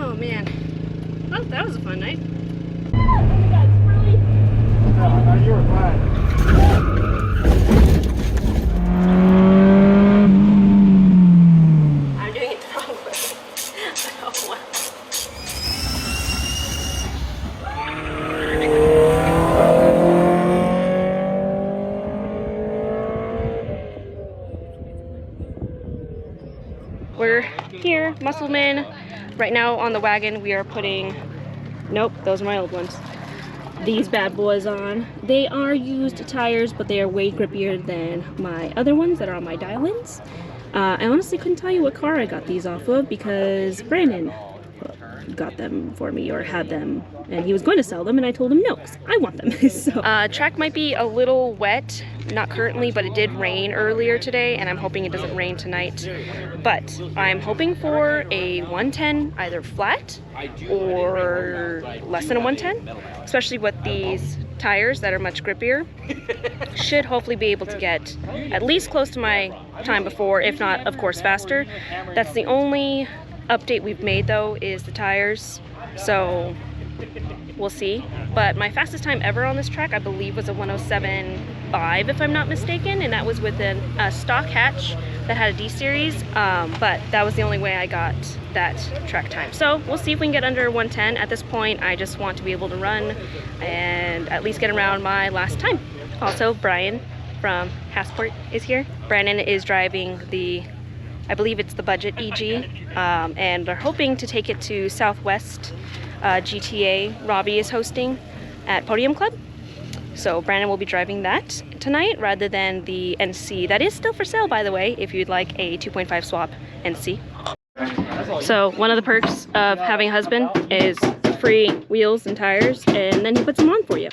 Oh man, oh, that was a fun night. You were fine. I'm doing it the wrong way. Oh, wow. We're here, Musselman. Right now on the wagon, we are putting, nope, those are my old ones, these bad boys on. They are used tires, but they are way grippier than my other ones that are on my dial-ins. I honestly couldn't tell you what car I got these off of because Brandon got them for me, or had them, and he was going to sell them, and I told him no, because I want them. So track might be a little wet, not currently, but it did rain earlier today, and I'm hoping it doesn't rain tonight. But I'm hoping for a 110, either flat or less than a 110, especially with these tires that are much grippier. Should hopefully be able to get at least close to my time before, if not, of course, faster. That's the only update we've made though, is the tires, so we'll see. But my fastest time ever on this track, I believe, was a 107.5 if I'm not mistaken, and that was with a stock hatch that had a D series, but that was the only way I got that track time. So we'll see if we can get under 110. At this point, I just want to be able to run and at least get around my last time. Also, Brian from Hasport is here. Brandon is driving the, I believe it's the budget EG, and they're hoping to take it to Southwest GTA. Robbie is hosting at Podium Club. So Brandon will be driving that tonight rather than the NC. That is still for sale, by the way, if you'd like a 2.5 swap NC. So one of the perks of having a husband is free wheels and tires, and then he puts them on for you.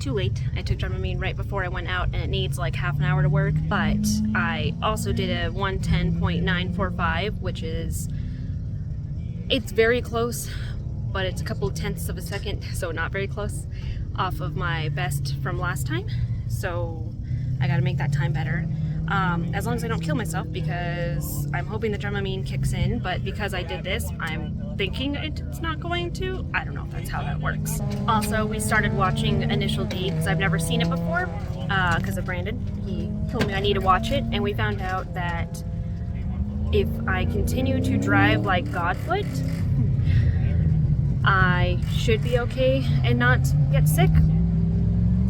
Too late. I took Dramamine right before I went out, and it needs like half an hour to work, but I also did a 110.945, which is, it's very close, but it's a couple of tenths of a second, so not very close, off of my best from last time. So I gotta make that time better. as long as I don't kill myself, because I'm hoping the Dramamine kicks in, but because I did this, I'm thinking it's not going to. I don't know if that's how that works. Also, we started watching Initial D because I've never seen it before, because of Brandon. He told me I need to watch it, and we found out that if I continue to drive like Godfoot, I should be okay and not get sick.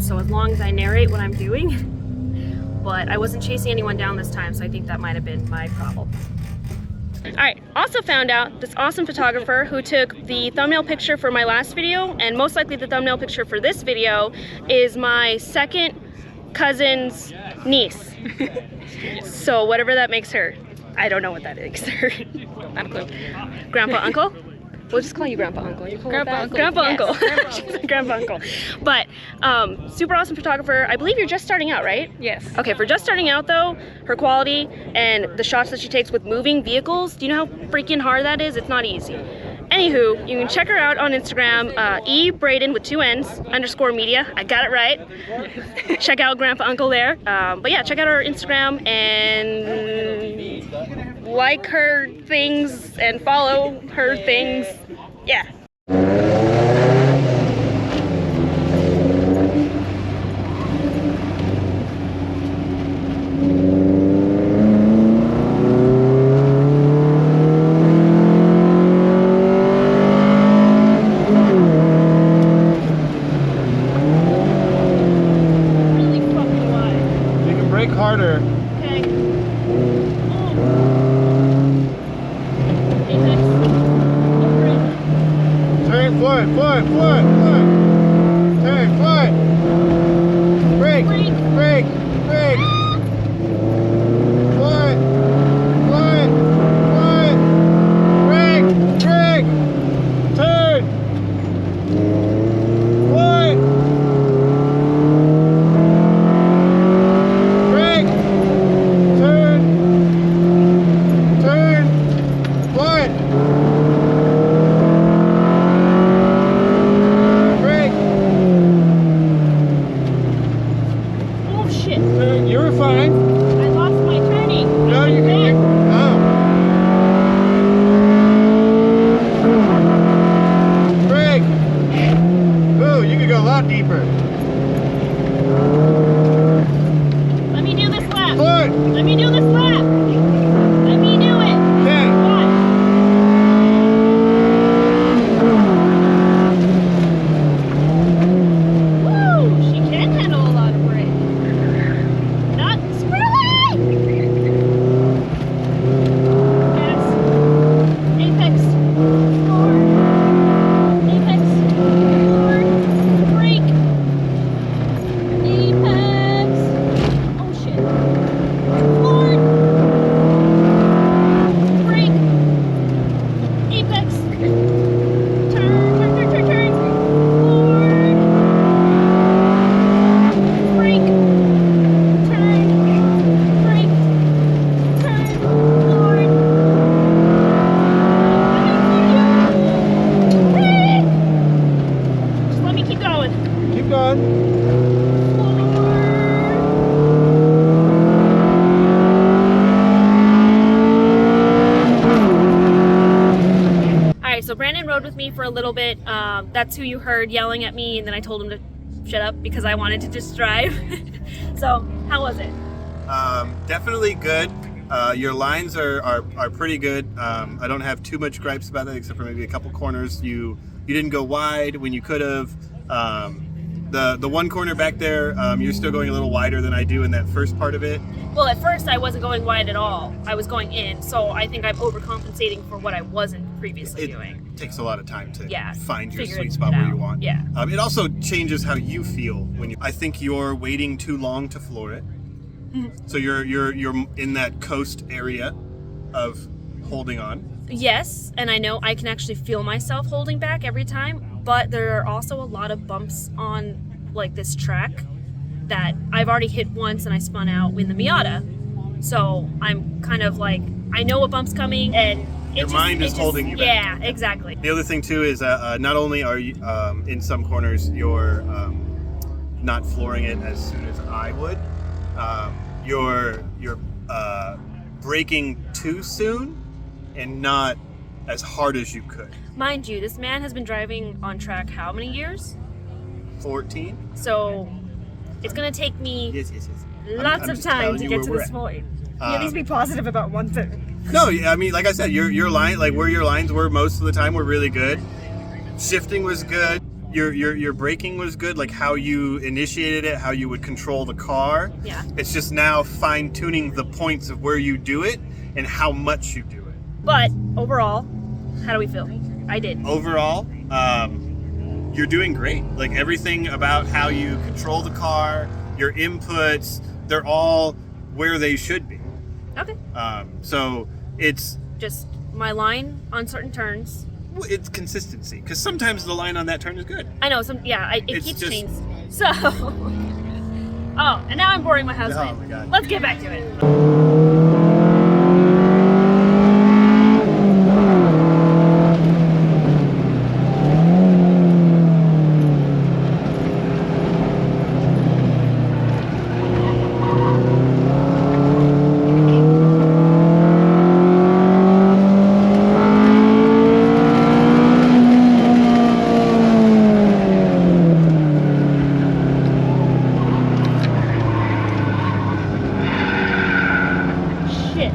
So as long as I narrate what I'm doing. But I wasn't chasing anyone down this time, so I think that might have been my problem. Alright, also found out this awesome photographer who took the thumbnail picture for my last video, and most likely the thumbnail picture for this video, is my second cousin's niece. So whatever that makes her. I don't know what that makes her. Not a clue. Grandpa, uncle? We'll just call you Grandpa Uncle. You cool with that? Grandpa Uncle. She's a Grandpa Uncle. But super awesome photographer. I believe you're just starting out, right? Yes. Okay, for just starting out though, her quality and the shots that she takes with moving vehicles, do you know how freaking hard that is? It's not easy. Anywho, you can check her out on Instagram, ebraden with 2 N's _media. I got it right. Check out Grandpa Uncle there. But yeah, check out her Instagram and like her things and follow her things. Yeah. Harder. Okay. Turn, foot. Turn, foot. Brake. Foot. Brake. Turn. Foot. You were fine. I lost my turning. No, you can. Oh. Brake. Ooh, you could go a lot deeper. Let me do this lap. Foot. Let me do this lap. Let me do it. Okay. Watch. Woo! She can handle a lot of brake. Not squirrely! Gas. Apex. Forward. Apex. Forward. Brake. Apex. Oh shit. Forward. Brake. Apex. Turn. Forward. Brake. Turn. Brake. Turn. Forward. Brake. Just let me keep going. Keep going. Alright, so Brandon rode with me for a little bit. That's who you heard yelling at me, and then I told him to shut up because I wanted to just drive. So, how was it? Definitely good. Your lines are pretty good. I don't have too much gripes about that, except for maybe a couple corners. You didn't go wide when you could have. The one corner back there, you're still going a little wider than I do in that first part of it. Well, at first I wasn't going wide at all. I was going in, so I think I'm overcompensating for what I wasn't previously doing. It takes a lot of time to find your figure sweet it spot where you out. want. Yeah. It also changes how you feel when you. I think you're waiting too long to floor it. So you're in that coast area of holding on. Yes, and I know I can actually feel myself holding back every time, but there are also a lot of bumps on like this track that I've already hit once and I spun out in the Miata. So I'm kind of like, I know a bump's coming and Your mind is holding you back. Yeah, exactly. The other thing too is not only are you in some corners you're not flooring it as soon as I would, you're braking too soon and not as hard as you could. Mind you, this man has been driving on track how many years? 14. So it's gonna take me Yes. lots I'm of just time telling to you get where to we're this at. point. You at least be positive about one thing. No, I mean, like I said, your line, like where your lines were most of the time, were really good. Shifting was good. Your braking was good. Like how you initiated it, how you would control the car. Yeah. It's just now fine tuning the points of where you do it and how much you do it. But overall, how do we feel? I did. Overall, you're doing great. Like everything about how you control the car, your inputs, they're all where they should be. Okay. So it's Just my line on certain turns. consistency, because sometimes the line on that turn is good. I know it It's keeps just- changing. So, oh, and now I'm boring my husband. Oh my God. Let's get back to it. Shit.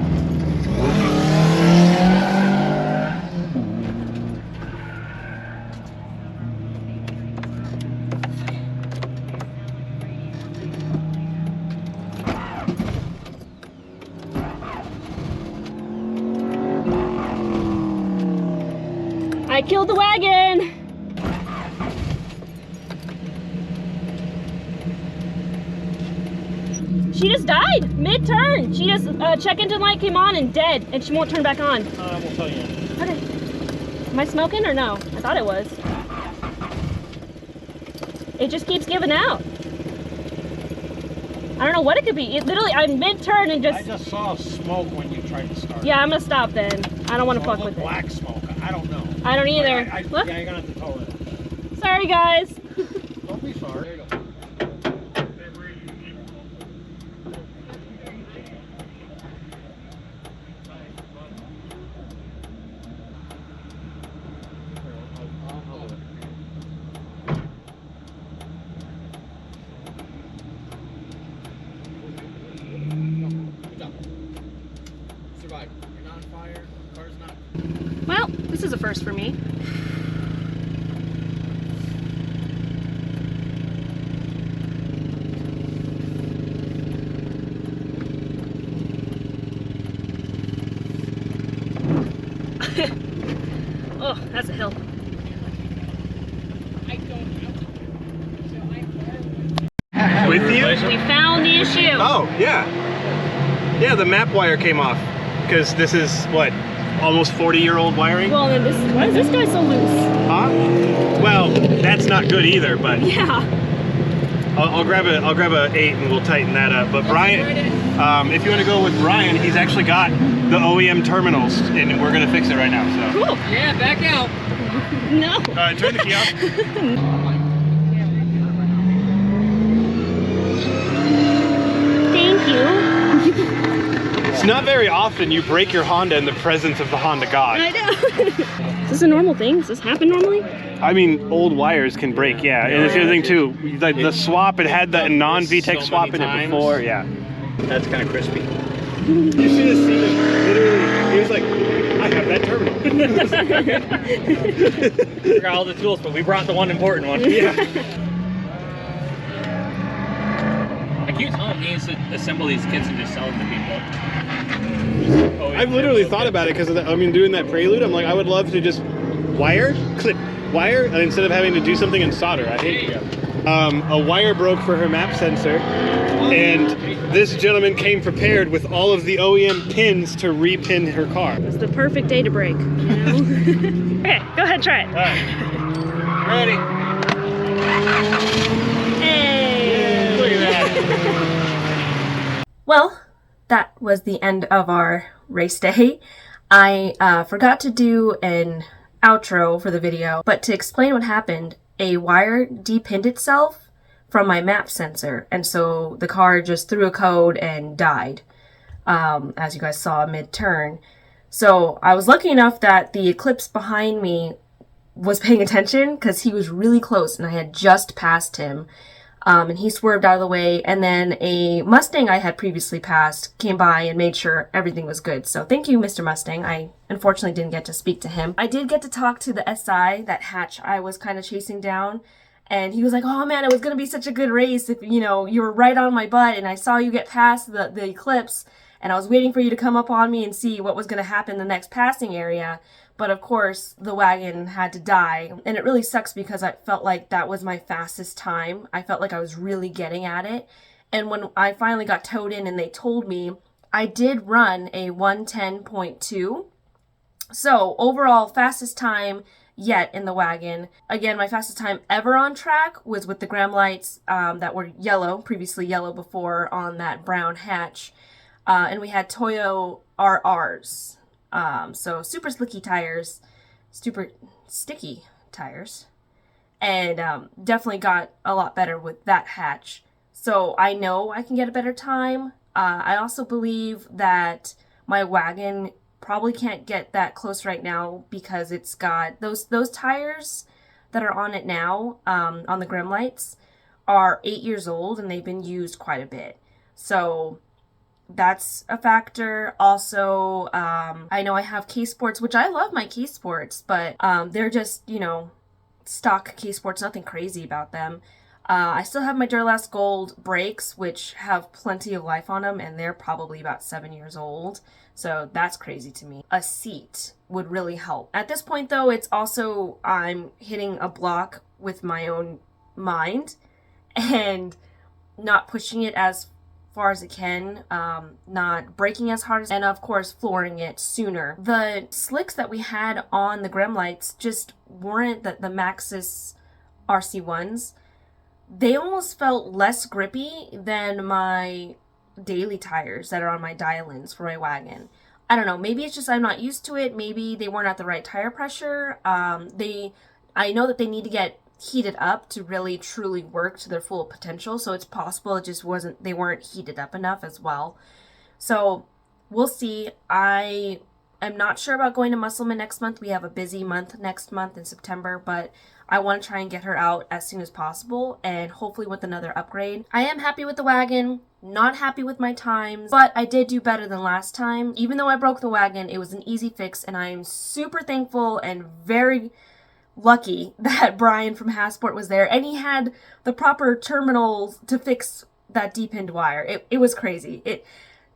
I killed the wagon. She just died mid-turn. She just check engine light came on and dead, and she won't turn back on. I will tell you. Okay. Am I smoking or no? I thought it was. It just keeps giving out. I don't know what it could be. It literally, I'm mid-turn and I just saw smoke when you tried to start. Yeah, I'm gonna stop then. I don't want to So fuck it with looked it. black smoke. I don't know. I don't either. Look. Yeah, you're gonna have to tow it. Sorry, guys. Don't be sorry. There you go. Survive. You're not on fire. Car's not. Well, this is a first for me. Oh, that's a hill. With you? We found the issue. Oh, yeah. Yeah, the map wire came off. Because this is, what, almost 40-year-old wiring? Well, then why is this guy so loose? Huh? Well, that's not good either, but Yeah. I'll grab a 8 and we'll tighten that up. But Brian, if you want to go with Brian, he's actually got the OEM terminals, and we're going to fix it right now. So. Cool. Yeah, back out. No. Turn the key off. Thank you. It's not very often you break your Honda in the presence of the Honda God. I know. Is this a normal thing? Does this happen normally? I mean, old wires can break, yeah. And it's the other thing too, the swap, it had the non-VTEC so swap in many it times. before, yeah. That's kind of crispy. You should have seen him, literally, he was like, I have that terminal. We got all the tools, but we brought the one important one. Yeah. I keep telling him he needs to assemble these kits and just sell them to people. I've literally thought about it because doing that prelude, I'm like, I would love to just wire, clip, wire, and instead of having to do something in solder. I hate a wire broke for her map sensor, and this gentleman came prepared with all of the OEM pins to repin her car. It's the perfect day to break, you know? Okay, go ahead, try it. All right. Ready? Hey! Look at that. Well, that was the end of our race day. I forgot to do an outro for the video, but to explain what happened, a wire depinned itself from my map sensor. And so the car just threw a code and died, as you guys saw mid-turn. So I was lucky enough that the Eclipse behind me was paying attention because he was really close and I had just passed him. And he swerved out of the way, and then a Mustang I had previously passed came by and made sure everything was good. So thank you, Mr. Mustang. I unfortunately didn't get to speak to him. I did get to talk to the SI, that hatch I was kind of chasing down, and he was like, oh man, it was going to be such a good race if, you know, you were right on my butt and I saw you get past the Eclipse, and I was waiting for you to come up on me and see what was going to happen in the next passing area. But of course, the wagon had to die. And it really sucks because I felt like that was my fastest time. I felt like I was really getting at it. And when I finally got towed in and they told me, I did run a 110.2. So overall, fastest time yet in the wagon. Again, my fastest time ever on track was with the Graham lights that were yellow, previously yellow before, on that brown hatch. And we had Toyo RRs. So super slicky tires, super sticky tires, and definitely got a lot better with that hatch. So I know I can get a better time. I also believe that my wagon probably can't get that close right now because it's got those tires that are on it now, on the Grim lights, are 8 years old and they've been used quite a bit. So that's a factor. Also, I know I have K-Sports, which I love my K-Sports, but they're just, you know, stock K-Sports, nothing crazy about them. I still have my Duralast Gold brakes, which have plenty of life on them, and they're probably about 7 years old. So that's crazy to me. A seat would really help. At this point, though, it's also, I'm hitting a block with my own mind and not pushing it as far as it can, not braking as hard as, and of course flooring it sooner. The slicks that we had on the Grem lights just weren't the Maxxis RC1s. They almost felt less grippy than my daily tires that are on my dial-ins for my wagon. I don't know, maybe it's just I'm not used to it, maybe they weren't at the right tire pressure. I know that they need to get heated up to really truly work to their full potential, so it's possible it just they weren't heated up enough as well. So we'll see. I am not sure about going to Musselman next month. We have a busy month next month in September, but I want to try and get her out as soon as possible, and hopefully with another upgrade. I am happy with the wagon, not happy with my times, but I did do better than last time. Even though I broke the wagon, it was an easy fix, and I am super thankful and very lucky that Brian from Hasport was there, and he had the proper terminals to fix that depinned wire. It was crazy. It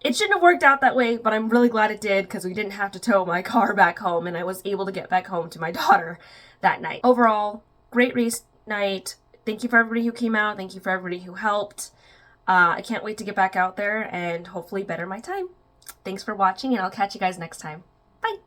shouldn't have worked out that way, but I'm really glad it did because we didn't have to tow my car back home, and I was able to get back home to my daughter that night. Overall, great race night. Thank you for everybody who came out. Thank you for everybody who helped. I can't wait to get back out there and hopefully better my time. Thanks for watching, and I'll catch you guys next time.